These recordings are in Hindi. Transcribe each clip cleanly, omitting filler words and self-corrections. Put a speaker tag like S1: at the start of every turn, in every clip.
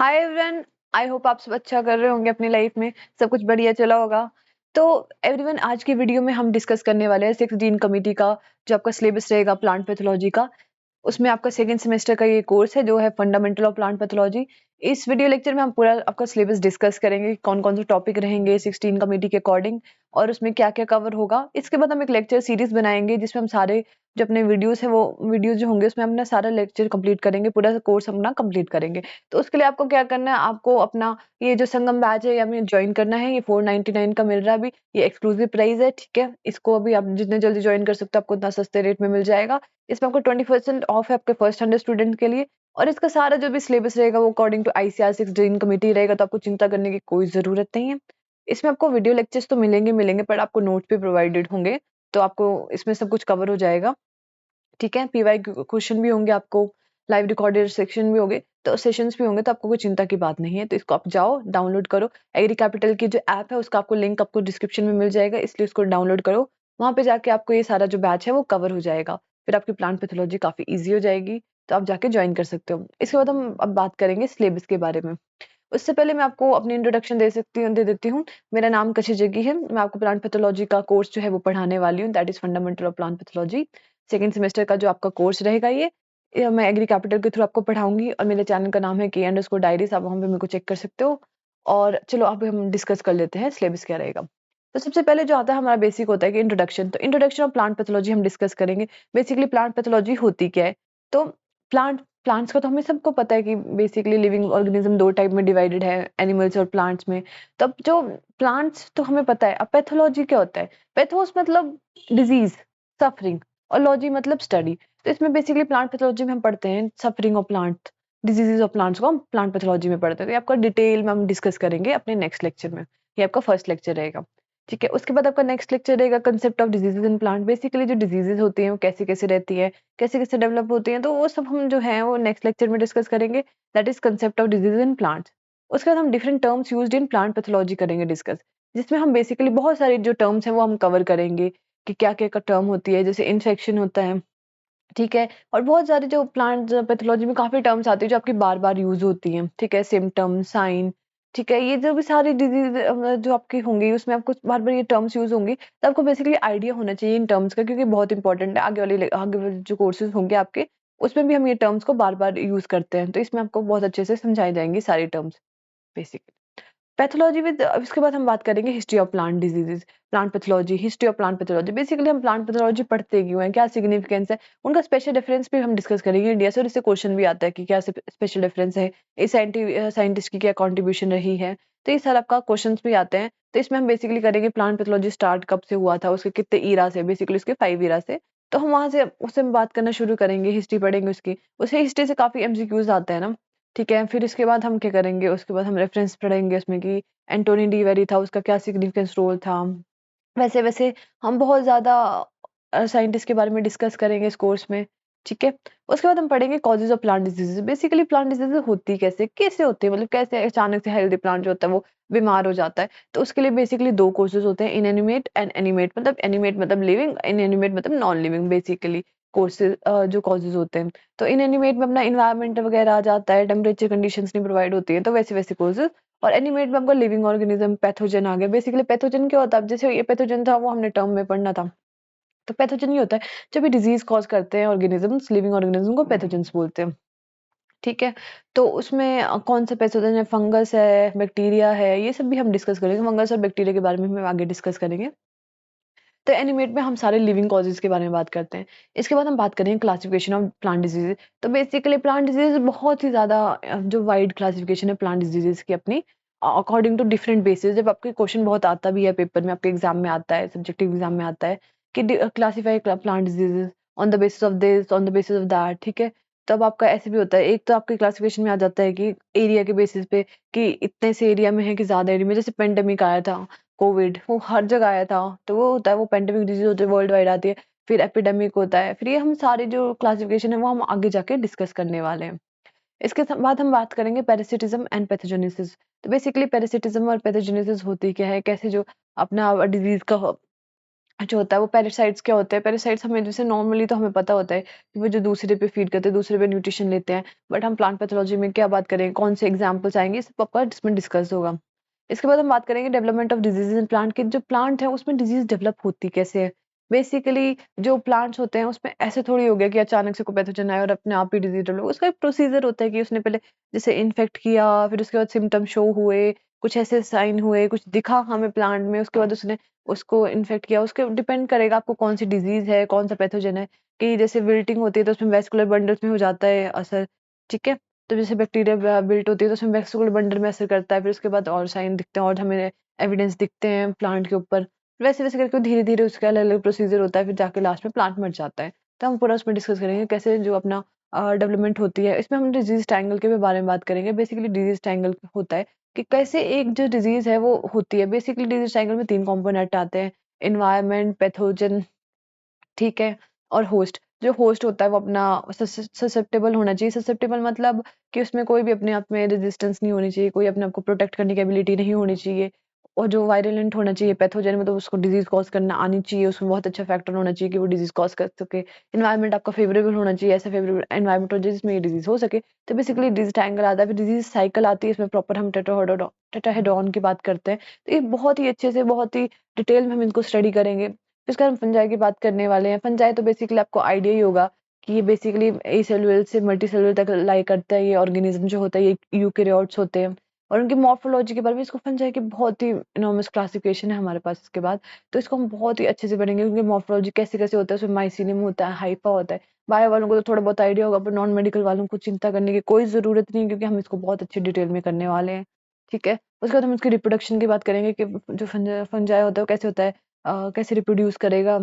S1: Hi everyone. आई होप आप सब अच्छा कर रहे होंगे अपनी लाइफ में, सब कुछ बढ़िया चला होगा। तो एवरीवन, आज की वीडियो में हम डिस्कस करने वाले हैं 6 डीन कमिटी का जो आपका सिलेबस रहेगा प्लांट पैथोलॉजी का। उसमें आपका सेकंड सेमेस्टर का ये कोर्स है जो है फंडामेंटल ऑफ प्लांट पैथोलॉजी। इस वीडियो लेक्चर में हम पूरा आपका सिलेबस डिस्कस करेंगे, कौन कौन से टॉपिक रहेंगे 16 कमेटी के अकॉर्डिंग और उसमें क्या क्या कवर होगा। इसके बाद हम एक लेक्चर सीरीज बनाएंगे जिसमें हम सारे जो अपने वीडियोस है वो वीडियोस जो होंगे उसमें हम अपना सारा लेक्चर कंप्लीट करेंगे, पूरा कोर्स अपना कंप्लीट करेंगे। तो उसके लिए आपको क्या करना है, आपको अपना ये जो संगम बैच है हमें ज्वाइन करना है। ये 499 का मिल रहा है अभी, ये एक्सक्लूसिव प्राइस है, ठीक है। इसको अभी आप जितने जल्दी ज्वाइन कर सकते हो आपको उतना सस्ते रेट में मिल जाएगा। इसमें आपको 20% ऑफ है आपके फर्स्ट 100 स्टूडेंट के लिए। और इसका सारा जो भी सिलेबस रहेगा वो according to ICR 6 dean committee रहेगा, तो आपको चिंता करने की कोई जरूरत नहीं है। इसमें आपको वीडियो लेक्चर्स तो मिलेंगे मिलेंगे पर आपको नोट भी प्रोवाइडेड होंगे, तो आपको इसमें सब कुछ कवर हो जाएगा, ठीक है। पीवाई क्वेश्चन भी होंगे आपको, लाइव रिकॉर्डेड सेक्शन भी होंगे, तो सेशंस भी होंगे, तो आपको कोई चिंता की बात नहीं है। तो इसको आप जाओ डाउनलोड करो। एग्री कैपिटल की जो ऐप है उसका आपको लिंक आपको डिस्क्रिप्शन में मिल जाएगा, इसलिए उसको डाउनलोड करो। वहां पे जाके आपको ये सारा जो बैच है वो कवर हो जाएगा, फिर आपकी प्लांट पैथोलॉजी काफी ईजी हो जाएगी, तो आप जाके ज्वाइन कर सकते हो। इसके बाद हम अब बात करेंगे सिलेबस के बारे में। उससे पहले मैं आपको अपनी इंट्रोडक्शन दे देती हूँ। मेरा नाम कशी जगी है, मैं आपको प्लांट पैथोलॉजी का कोर्स जो है वो पढ़ाने वाली हूँ, that is fundamental of plant pathology. Second semester का जो आपका कोर्स रहेगा ये मैं एग्री कैपिटल के थ्रू आपको पढ़ाऊंगी, और मेरे चैनल का नाम है के डायरीज, आप वहाँ पे मेरे को चेक कर सकते हो। और चलो अब हम डिस्कस कर लेते हैं सिलेबस क्या रहेगा। तो सबसे पहले जो आता है हमारा बेसिक होता है कि इंट्रोडक्शन। तो इंट्रोडक्शन ऑफ प्लांट पैथोलॉजी हम डिस्कस करेंगे। बेसिकली प्लांट पैथोलॉजी होती क्या है। तो प्लांट्स का तो हमें सबको पता है कि बेसिकली लिविंग ऑर्गेनिज्म दो टाइप में डिवाइडेड है, एनिमल्स और प्लांट्स में। तब जो प्लांट्स तो हमें पता है, अब पैथोलॉजी क्या होता है। पैथोस मतलब डिजीज, सफरिंग, और लॉजी मतलब स्टडी। तो इसमें बेसिकली प्लांट पैथोलॉजी में हम पढ़ते हैं suffering of plant, diseases of plants को हम प्लांट पैथोलॉजी में पढ़ते हैं। तो ये आपका डिटेल में हम डिस्कस करेंगे अपने नेक्स्ट लेक्चर में। ये आपका फर्स्ट लेक्चर रहेगा, ठीक है। उसके बाद आपका नेक्स्ट लेक्चर रहेगा concept of diseases in plant. Basically जो डिजीजेज होती हैं वो कैसे कैसे रहती है, कैसे कैसे डेवलप होती हैं, तो वो सब हम जो है वो नेक्स्ट लेक्चर में डिस्कस करेंगे, that is concept of disease in plants. उसके बाद हम different terms used in plant pathology करेंगे डिस्कस, जिसमें हम बेसिकली बहुत सारे जो टर्म्स हैं वो हम कवर करेंगे कि क्या क्या टर्म होती है, जैसे इन्फेक्शन होता है, ठीक है। और बहुत सारे जो प्लांट पैथोलॉजी में काफ़ी टर्म्स आती है जो आपकी बार-बार यूज़ होती हैं, ठीक है। सिम्पटम, साइन, ठीक है। ये जो भी सारी डिज़ीज़ जो आपकी होंगी उसमें आपको बार-बार ये टर्म्स यूज़ होंगी, तो आपको बेसिकली आइडिया होना चाहिए इन टर्म्स का, क्योंकि बहुत इंपॉर्टेंट है। आगे वाले जो कोर्सेज़ होंगे आपके, उसमें भी हम ये टर्म्स को बार-बार यूज़ करते हैं, तो इसमें आपको बहुत अच्छे से समझाई जाएँगी सारी टर्म्स बेसिकली। पैथोलॉजी विद इसके बाद हम बात करेंगे history of plant diseases. Plant pathology, history of plant pathology, basically हम प्लांट पैथोलॉजी पढ़ते क्यों हैं, क्या सिग्निफिकेंस है, उनका स्पेशल डिफरेंस भी हम डिस्कस करेंगे इंडिया से। और इससे क्वेश्चन भी आता है कि क्या स्पेशल डिफरेंस है, इस साइंटिस्ट की क्या कॉन्ट्रीब्यूशन रही है। तो ये सारा आपका क्वेश्चन भी आते हैं। तो इसमें हम बेसिकली करेंगे प्लांट पैथोलॉजी स्टार्ट कब से हुआ था, उसके कितने ईरा से, बेसिकली उसके 5 ईरा से। तो हम वहां से उससे हम बात करना शुरू करेंगे, हिस्ट्री पढ़ेंगे उसकी। उसे हिस्ट्री से काफी एमसीक्यूज आते हैं ना, ठीक है। फिर इसके बाद हम क्या करेंगे, उसके बाद हम रेफरेंस पढ़ेंगे उसमें कि एंटोनी डी वेरी था, उसका क्या सिग्निफिकेंस रोल था। वैसे-वैसे हम बहुत ज़्यादा साइंटिस्ट के बारे में डिस्कस करेंगे इस कोर्स में, ठीक है। उसके बाद हम पढ़ेंगे causes of plant diseases. Basically plant diseases होती कैसे? कैसे होती है? मतलब कैसे अचानक से हेल्दी प्लांट जो होता है वो बीमार हो जाता है। तो उसके लिए बेसिकली 2 कोर्सेज़ होते हैं, इनएनिमेट एंड एनिमेट। मतलब एनिमेट मतलब लिविंग, इनएनिमेट मतलब नॉन लिविंग बेसिकली कोर्सेज़ जो कॉजेज़ होते हैं। तो इनएनिमेट में अपना एनवायरनमेंट वगैरह आ जाता है, टेम्परेचर कंडीशंस नहीं प्रोवाइड होती है, तो वैसे-वैसे कोर्सेज़। और एनिमेट में आपका लिविंग ऑर्गेनिज्म, पैथोजन आ गया। बेसिकली पैथोजन क्या होता है, अब जैसे ये पैथोजन था वो हमने टर्म में पढ़ना था। तो पैथोजन ये होता है जब ये डिजीज कॉज करते हैं ऑर्गेनिजम्स, लिविंग ऑर्गेनिज्म को पैथोजेंस बोलते हैं, ठीक है। तो उसमें कौन सा पैथोजन है, फंगस है, बैक्टीरिया है, ये सब भी हम डिस्कस करेंगे। फंगस और बैक्टीरिया के बारे में हम आगे डिस्कस करेंगे। तो एनिमेट में हम सारे लिविंग कॉजेज के बारे में बात करते हैं। इसके बाद हम बात करेंगे क्लासिफिकेशन ऑफ प्लांट डिजीज। तो बेसिकली प्लांट डिजीज बहुत ही ज़्यादा जो वाइड क्लासिफिकेशन है प्लांट डिजीजेज की अपनी, अकॉर्डिंग टू डिफरेंट बेसिस। जब आपके क्वेश्चन बहुत आता भी है पेपर में, आपके एग्जाम में आता है, सब्जेक्टिव एग्जाम में आता है कि classify plant diseases on the basis of this, on the basis of that, ठीक है। तब आपका ऐसे भी होता है, एक तो आपके क्लासिफिकेशन में आ जाता है कि एरिया के बेसिस पे कि इतने से एरिया में है कि ज्यादा एरिया में, जैसे पेंडेमिक आया था कोविड, वो हर जगह आया था, तो वो होता है, वो पेंडेमिक डिजीज होती है, वर्ल्ड वाइड आती है। फिर एपिडेमिक होता है, फिर ये हम सारे जो क्लासिफिकेशन है वो हम आगे जाके डिस्कस करने वाले हैं। इसके बाद हम बात करेंगे पैरासिटिज्म एंड पैथोजेनेसिस। तो बेसिकली पैरासिटिज्म और पैथोजेनेसिस होती क्या है, कैसे जो अपना डिजीज का जो होता है वो पैरासाइट्स क्या होते हैं। पैरासाइट्स हमें जैसे नॉर्मली तो हमें पता होता है कि वो जो दूसरे पे फीड करते हैं, दूसरे पे न्यूट्रिशन लेते हैं, बट हम प्लांट पैथोलॉजी में क्या बात करेंगे, कौन से एग्जाम्पल्स आएंगे, इस सब आपका जिसमें डिस्कस होगा। इसके बाद हम बात करेंगे development of disease in plant के, जो प्लांट है उसमें डिजीज डेवलप होती कैसे है। बेसिकली जो प्लांट्स होते हैं उसमें ऐसे थोड़ी हो गया कि अचानक से कोई पैथोजन आया और अपने आप ही डिजीज डेवलप, उसका एक प्रोसीजर होता है कि उसने पहले जैसे इन्फेक्ट किया, फिर उसके बाद सिम्टम शो हुए, कुछ ऐसे साइन हुए, कुछ दिखा हमें प्लांट में, उसके बाद उसने उसको इन्फेक्ट किया। उसके डिपेंड करेगा आपको कौन सी डिजीज है, कौन सा पैथोजन है। कि जैसे विल्टिंग होती है तो उसमें वेस्कुलर बंडल्स में हो जाता है असर, ठीक है। तो जैसे बैक्टीरिया बिल्ट होती है तो उसमें वेस्कुलर बंडल में असर करता है, फिर उसके बाद और साइन दिखते हैं और हमें एविडेंस दिखते हैं प्लांट के ऊपर। वैसे वैसे करके धीरे धीरे उसका अलग अलग प्रोसीजर होता है, फिर जाके लास्ट में प्लांट मर जाता है। तो हम पूरा उसमें डिस्कस करेंगे कैसे जो अपना डेवलपमेंट होती है। इसमें हम डिजीज ट्रायंगल के भी बारे में बात करेंगे। बेसिकली डिजीज ट्रायंगल होता है कि कैसे एक जो डिजीज है वो होती है। बेसिकली डिजीज ट्रायंगल में 3 कंपोनेंट आते हैं, एनवायरनमेंट, पैथोजन, ठीक है, और होस्ट। जो होस्ट होता है वो अपना ससेप्टेबल होना चाहिए। ससेप्टेबल मतलब कि उसमें कोई भी अपने आप में रेजिस्टेंस नहीं होनी चाहिए, कोई अपने आप को प्रोटेक्ट करने की एबिलिटी नहीं होनी चाहिए। और जो वायरलेंट होना चाहिए, पैथोजन मतलब उसको डिजीज कॉज करना आनी चाहिए, उसमें बहुत अच्छा फैक्टर होना चाहिए कि वो डिजीज कॉज कर सके। एनवायरनमेंट आपका फेवरेबल होना चाहिए, ऐसा फेवरेबल एनवायरनमेंट हो जिसमें ये डिजीज हो सके। तो बेसिकली डिजीज ट्रायंगल आता है। फिर डिजीज साइकिल आती है, इसमें प्रॉपर हम टेट्राहेड्रॉन की बात करते हैं। तो ये बहुत ही अच्छे से, बहुत ही डिटेल में हम इनको स्टडी करेंगे। फिर उसके बाद हम फंजाई की बात करने वाले हैं। फंजाई तो बेसिकली आपको आइडिया ही होगा कि ये बेसिकली एसेलुलर से मल्टी सेलुलर तक लाई करता है। ये ऑर्गेनिज्म जो होता है ये यूकेरियोट्स होते हैं। और उनकी मॉर्फोलॉजी के बारे में, इसको फंजाई की बहुत ही इनॉर्मस क्लासिफिकेशन है हमारे पास इसके बाद। तो इसको हम बहुत ही अच्छे से पढ़ेंगे, उनकी मॉर्फोलॉजी कैसे कैसे होता है, उसमें माइसीनियम होता है, हाइपा होता है। बायो वालों को तो थोड़ा बहुत आइडिया होगा, पर नॉन मेडिकल वालों को चिंता करने की कोई जरूरत नहीं है, क्योंकि हम इसको बहुत अच्छी डिटेल में करने वाले हैं, ठीक है। उसके बाद हम उसकी रिप्रोडक्शन की बात करेंगे कि जो फंजाई होता है वो कैसे होता है, कैसे रिप्रोड्यूस करेगा,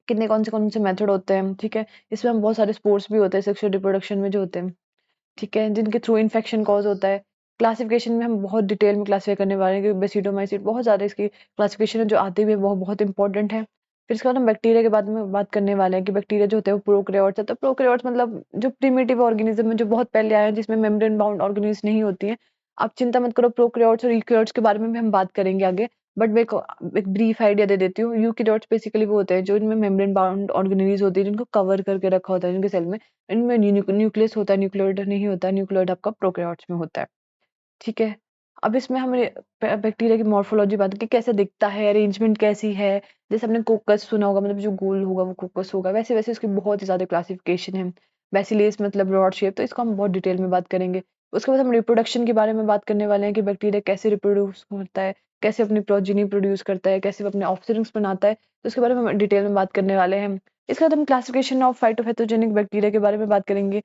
S1: कितने कौन से मेथड होते हैं, ठीक है। इसमें हम बहुत सारे स्पोर्ट्स भी होते हैं सेक्सुअल रिप्रोडक्शन में जो होते हैं, ठीक है, जिनके थ्रू इन्फेक्शन कॉज होता है। क्लासिफिकेशन में हम बहुत डिटेल में क्लासिफाई करने वाले हैं, क्योंकि बेसिडोमाइसिड बहुत ज़्यादा इसकी क्लासिफिकेशन है जो आती भी है, बहुत बहुत इंपॉर्टेंट है। फिर इसके बाद हम बैक्टीरिया के बारे में बात करने वाले हैं कि बैक्टीरिया जो होते हैं वो प्रोकैरियोट्स है। तो प्रोकैरियोट्स मतलब जो प्रिमिटिव ऑर्गेनिज्म है, जो बहुत पहले आए हैं, जिसमें मेम्ब्रेन बाउंड ऑर्गेनिज्म नहीं होती हैं। आप चिंता मत करो, प्रोकैरियोट्स और यूकैरियोट्स के बारे में भी हम बात करेंगे आगे। बट मैं एक ब्रीफ आइडिया दे देती हूँ। यूकैरियोट्स बेसिकली वो होते हैं जो इनमें मेम्ब्रेन बाउंड ऑर्गेनिज होती है, जिनको कवर करके रखा होता है जिनके सेल में। इनमें न्यूक्लियस होता है, न्यूक्लियोइड नहीं होता। न्यूक्लियोइड आपका प्रोकैरियोट्स में होता है, ठीक है। अब इसमें हम बैक्टीरिया की मॉर्फोलॉजी बात की, कैसे दिखता है, अरेंजमेंट कैसी है। जैसे आपने कोकस सुना होगा, मतलब जो गोल होगा वो कोकस होगा, वैसे वैसे इसकी बहुत ही ज्यादा क्लासिफिकेशन है। बैसिलियस मतलब रॉड शेप, तो इसको हम बहुत डिटेल में बात करेंगे। उसके बाद हम रिप्रोडक्शन के बारे में बात करने वाले हैं कि बैक्टीरिया कैसे रिप्रोड्यूस करता है, कैसे अपनी प्रोजेनी प्रोड्यूस करता है, कैसे वो अपने ऑफस्प्रिंग्स बनाता है। तो उसके बारे में हम डिटेल में बात करने वाले हैं। इसके बाद हम क्लासिफिकेशन ऑफ फाइटोपैथोजेनिक बैक्टीरिया के बारे में बात करेंगे।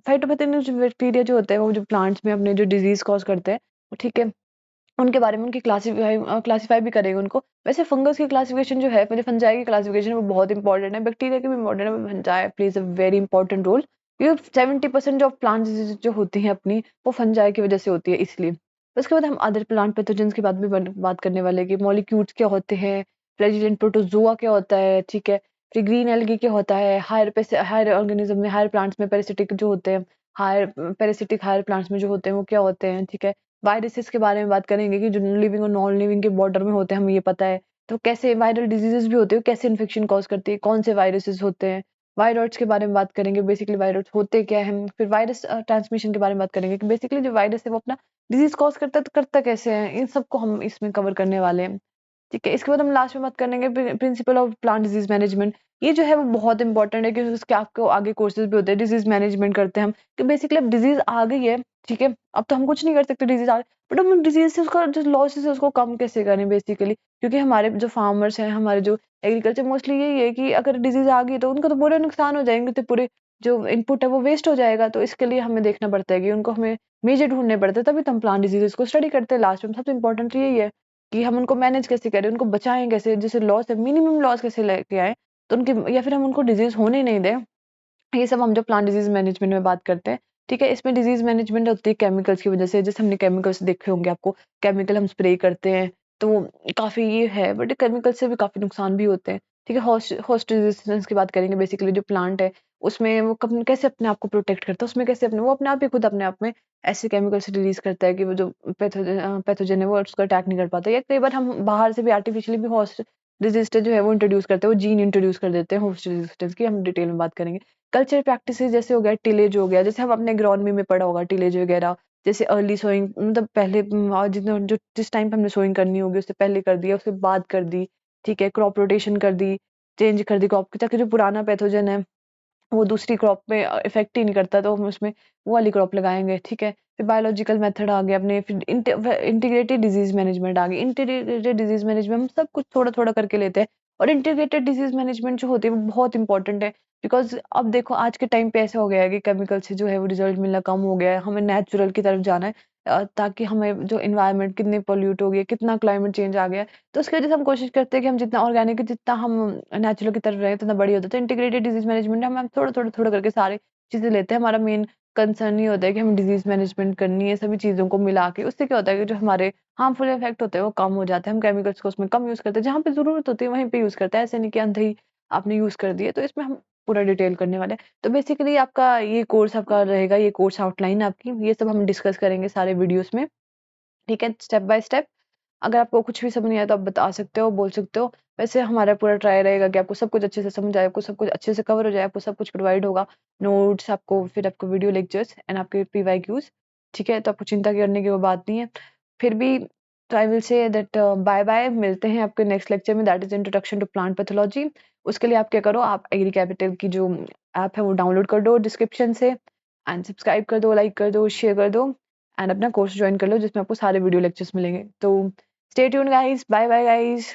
S1: फाइटोपैथोजेनिक जो बैक्टीरिया जो होते हैं वो जो प्लांट्स में अपने जो डिजीज कॉज करते हैं, ठीक है, उनके बारे में उनकी क्लासिफाई भी करेंगे उनको। वैसे फंगस की क्लासिफिकेशन जो है, पहले फंजाई की क्लासिफिकेशन वो बहुत इंपॉर्टेंट है, बैक्टीरिया की भी इंपॉर्टेंट है, fungi plays a very important role. क्योंकि 70% ऑफ प्लांट जो होती हैं अपनी, वो फंजाई की वजह से होती है, इसलिए। उसके बाद हम अदर प्लांट पैथोजेंस की बात भी बात करने वाले हैं कि मॉलिक्यूल्स क्या होते हैं, प्रेसिडेंट प्रोटोजोआ क्या होता है, ठीक है। फिर ग्रीन एल्गी क्या होता है, हायर ऑर्गेनिज्म में, हायर प्लांट्स में पैरासिटिक जो होते हैं, हायर प्लांट्स में जो होते हैं वो क्या होते हैं, ठीक है। वायरसेस के बारे में बात करेंगे कि जो लिविंग और नॉन लिविंग के बॉर्डर में होते हैं, हमें ये पता है। तो कैसे वायरल डिजीजेस भी होते हैं, कैसे इन्फेक्शन कॉज करती है, कौन से वायरसेस होते हैं। वायरॉइड्स के बारे में बात करेंगे, बेसिकली वायरस होते क्या है। फिर वायरस ट्रांसमिशन के बारे में बात करेंगे कि बेसिकली जो वायरस है वो अपना डिजीज कॉज करता है, तो करता कैसे है, इन सबको हम इसमें कवर करने वाले हैं, ठीक है। इसके बाद हम लास्ट में बात करेंगे principle of plant disease management. ये जो है वो बहुत इंपॉर्टेंट है, क्योंकि उसके आपको आगे कोर्सेज भी होते हैं, डिजीज मैनेजमेंट करते हैं हम। कि बेसिकली अब डिजीज आ गई है, ठीक है, अब तो हम कुछ नहीं कर सकते, डिजीज आ, बट हम डिजीज से उसका जो लॉसेस है उसको कम कैसे करें बेसिकली। क्योंकि हमारे जो फार्मर्स हैं, हमारे जो एग्रीकल्चर, मोस्टली यही है कि अगर डिजीज आ गई तो उनका तो पूरे नुकसान हो जाएंगे, तो पूरे जो इनपुट है वो वेस्ट हो जाएगा। तो इसके लिए हमें देखना पड़ता है कि उनको हमें मेजर ढूंढने पड़ते हैं, तभी तो हम प्लांट डिजीजेस को स्टडी करते हैं। लास्ट में सबसे इंपॉर्टेंट यही है कि हम उनको मैनेज कैसे करें, उनको बचाएं कैसे, जैसे लॉस है मिनिमम लॉस कैसे लेके आए, तो उनके, या फिर हम उनको डिजीज होने नहीं दें। ये सब हम जो प्लांट डिजीज मैनेजमेंट में बात करते हैं, ठीक है। इसमें डिजीज मैनेजमेंट होती है केमिकल्स की वजह से, जैसे हमने केमिकल्स देखे होंगे आपको, केमिकल हम स्प्रे करते हैं तो काफी ये है, बट केमिकल से भी काफी नुकसान भी होते हैं, ठीक है। होस्ट रेजिस्टेंस की बात करेंगे, बेसिकली जो प्लांट है उसमें वो कैसे अपने आप को प्रोटेक्ट करता है, उसमें कैसे अपने, वो अपने आप ही खुद अपने आप में ऐसे केमिकल्स रिलीज करता है कि वो जो पैथोजन है वो उसका अटैक नहीं कर पाता। या कई बार हम बाहर से भी आर्टिफिशियली भी रेजिस्टेंस जो है वो इंट्रोड्यूस करते हैं, वो जीन इंट्रोड्यूस कर देते हैं होस्ट रेजिस्टेंस की, हम डिटेल में बात करेंगे। कल्चर प्रैक्टिसेस जैसे हो गया टिलेज हो गया, जैसे हम अपने एग्रोनॉमी में पढ़ा होगा टिलेज वगैरह, जैसे अर्ली सोइंग मतलब पहले जितना जो जिस टाइम पे हमने सोइंग करनी होगी उससे पहले कर दिया, उसके बाद कर दी, ठीक है, क्रॉप रोटेशन कर दी, चेंज कर दी क्रॉप की, ताकि जो पुराना पैथोजन है वो दूसरी क्रॉप में इफेक्ट ही नहीं करता, तो हम उसमें वो वाली क्रॉप लगाएंगे, ठीक है। फिर बायोलॉजिकल मेथड आ गया अपने, फिर इंटीग्रेटेड डिजीज मैनेजमेंट आ गई। इंटीग्रेटेड डिजीज मैनेजमेंट हम सब कुछ थोड़ा थोड़ा करके लेते हैं, और इंटीग्रेटेड डिजीज मैनेजमेंट जो होती है वो बहुत इंपॉर्टेंट है, बिकॉज अब देखो आज के टाइम पे ऐसा हो गया है कि केमिकल से जो है वो रिजल्ट मिलना कम हो गया है, हमें नेचुरल की तरफ जाना है, ताकि हमें जो इन्वायरमेंट कितनी पोल्यूट हो गई है, कितना क्लाइमेट चेंज आ गया है, तो उसकी वजह से हम कोशिश करते हैं कि हम जितना ऑर्गेनिक जितना हम नेचुरल की तरफ रहे उतना बढ़िया होता है। तो इंटीग्रेटेड डिजीज मैनेजमेंट हम थोड़ा थोड़ा थोड़ा करके सारी चीजें लेते हैं। हमारा मेन कंसर्न ये होता है कि हम डिजीज मैनेजमेंट करनी है सभी चीजों को मिला के, उससे क्या होता है कि जो हमारे हार्मफुल इफेक्ट होते हैं वो कम हो जाते हैं, हम केमिकल्स को उसमें कम यूज करते हैं, जहाँ पे जरूरत होती है वहीं पे यूज करते हैं, ऐसे नहीं कि अंधे ही आपने यूज कर दिए। तो इसमें हम पूरा डिटेल करने वाले हैं। तो बेसिकली आपका ये कोर्स आपका रहेगा, ये कोर्स आउटलाइन आपकी, ये सब हम डिस्कस करेंगे सारे वीडियोस में, ठीक है, स्टेप बाय स्टेप। अगर आपको कुछ भी समझ नहीं आया तो आप बता सकते हो, बोल सकते हो। वैसे हमारा पूरा ट्राई रहेगा कि आपको सब कुछ अच्छे से समझ आए, आपको सब कुछ अच्छे से कवर हो जाए, आपको सब कुछ प्रोवाइड होगा, नोट्स आपको, फिर आपको वीडियो लेक्चर्स एंड आपके पीवाईक्यूज, ठीक है। तो आपको चिंता करने की वो बात नहीं है। फिर भी I will say that bye bye, मिलते हैं आपके नेक्स्ट लेक्चर में, that is introduction to plant pathology. उसके लिए आप क्या करो, आप एग्री कैपिटल की जो ऐप है वो डाउनलोड कर दो डिस्क्रिप्शन से, एंड सब्सक्राइब कर दो, लाइक कर दो, शेयर कर दो, एंड अपना कोर्स ज्वाइन कर लो जिसमें आपको सारे वीडियो लेक्चर्स मिलेंगे। तो stay tune guys, bye bye guys.